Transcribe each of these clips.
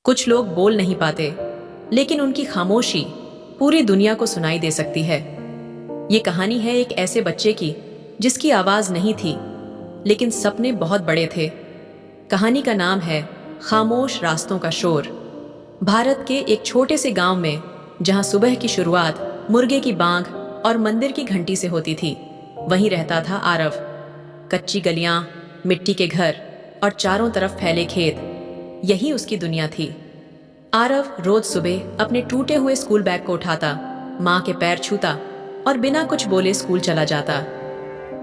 कुछ लोग बोल नहीं पाते, लेकिन उनकी खामोशी पूरी दुनिया को सुनाई दे सकती है। ये कहानी है एक ऐसे बच्चे की जिसकी आवाज नहीं थी, लेकिन सपने बहुत बड़े थे। कहानी का नाम है खामोश रास्तों का शोर। भारत के एक छोटे से गांव में, जहां सुबह की शुरुआत मुर्गे की बांग और मंदिर की घंटी से होती थी, वहीं रहता था आरव। कच्ची गलियां, मिट्टी के घर और चारों तरफ फैले खेत, यही उसकी दुनिया थी। आरव रोज सुबह अपने टूटे हुए स्कूल बैग को उठाता, माँ के पैर छूता और बिना कुछ बोले स्कूल चला जाता।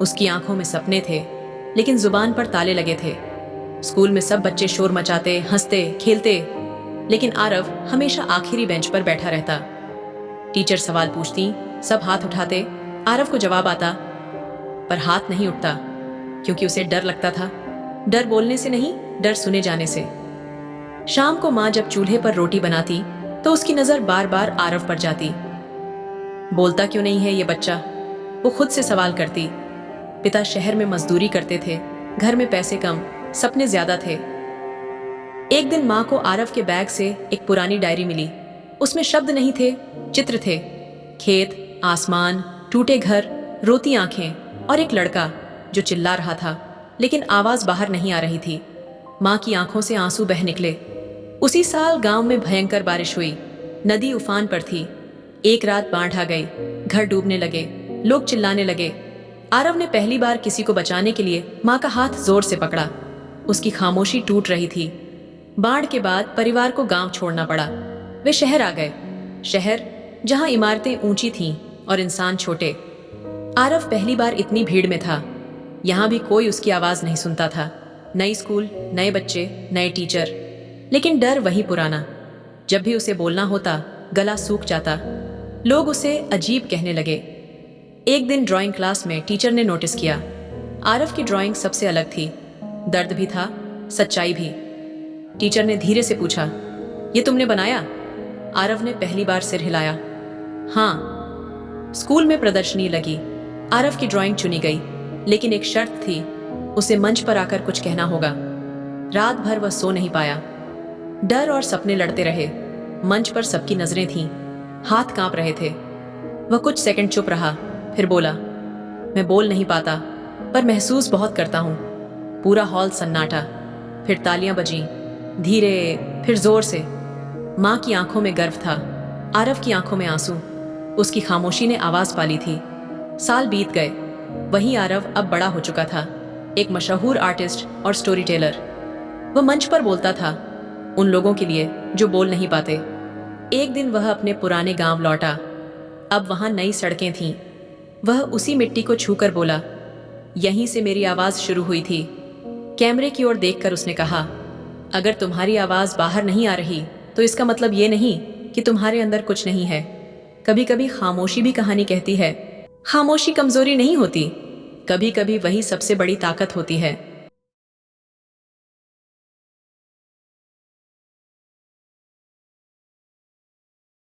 उसकी आंखों में सपने थे, लेकिन जुबान पर ताले लगे थे। स्कूल में सब बच्चे शोर मचाते, हंसते, खेलते, लेकिन आरव हमेशा आखिरी बेंच पर बैठा रहता। टीचर सवाल पूछती, सब हाथ उठाते, आरव को जवाब आता, पर हाथ नहीं उठता, क्योंकि उसे डर लगता था। डर बोलने से नहीं, डर सुने जाने से। शाम को माँ जब चूल्हे पर रोटी बनाती, तो उसकी नजर बार बार आरव पर जाती। बोलता क्यों नहीं है ये बच्चा, वो खुद से सवाल करती। पिता शहर में मजदूरी करते थे, घर में पैसे कम, सपने ज्यादा थे। एक दिन माँ को आरव के बैग से एक पुरानी डायरी मिली। उसमें शब्द नहीं थे, चित्र थे। खेत, आसमान, टूटे घर, रोती आंखें और एक लड़का जो चिल्ला रहा था, लेकिन आवाज बाहर नहीं आ रही थी। माँ की आंखों से आंसू बह निकले। उसी साल गांव में भयंकर बारिश हुई। नदी उफान पर थी। एक रात बाढ़ आ गई, घर डूबने लगे, लोग चिल्लाने लगे। आरव ने पहली बार किसी को बचाने के लिए माँ का हाथ जोर से पकड़ा। उसकी खामोशी टूट रही थी। बाढ़ के बाद परिवार को गांव छोड़ना पड़ा। वे शहर आ गए, शहर जहां इमारतें ऊंची थीं और इंसान छोटे। आरव पहली बार इतनी भीड़ में था। यहां भी कोई उसकी आवाज नहीं सुनता था। नई स्कूल, नए बच्चे, नए टीचर, लेकिन डर वही पुराना। जब भी उसे बोलना होता, गला सूख जाता। लोग उसे अजीब कहने लगे। एक दिन ड्राइंग क्लास में टीचर ने नोटिस किया, आरव की ड्राइंग सबसे अलग थी। दर्द भी था, सच्चाई भी। टीचर ने धीरे से पूछा, ये तुमने बनाया? आरव ने पहली बार सिर हिलाया। हाँ। स्कूल में प्रदर्शनी लगी। आरव की ड्राइंग चुनी गई, लेकिन एक शर्त थी, उसे मंच पर आकर कुछ कहना होगा। रात भर वह सो नहीं पाया। डर और सपने लड़ते रहे। मंच पर सबकी नजरें थीं, हाथ कांप रहे थे। वह कुछ सेकंड चुप रहा, फिर बोला, मैं बोल नहीं पाता, पर महसूस बहुत करता हूं। पूरा हॉल सन्नाटा। फिर तालियां बजीं, धीरे, फिर जोर से। माँ की आंखों में गर्व था, आरव की आंखों में आंसू। उसकी खामोशी ने आवाज पाली थी। साल बीत गए। वही आरव अब बड़ा हो चुका था, एक मशहूर आर्टिस्ट और स्टोरी टेलर। वह मंच पर बोलता था, उन लोगों के लिए जो बोल नहीं पाते। एक दिन वह अपने पुराने गांव लौटा। अब वहां नई सड़कें थीं। वह उसी मिट्टी को छूकर बोला, यहीं से मेरी आवाज शुरू हुई थी। कैमरे की ओर देखकर उसने कहा, अगर तुम्हारी आवाज बाहर नहीं आ रही, तो इसका मतलब ये नहीं कि तुम्हारे अंदर कुछ नहीं है। कभी कभी खामोशी भी कहानी कहती है। खामोशी कमजोरी नहीं होती, कभी कभी वही सबसे बड़ी ताकत होती है।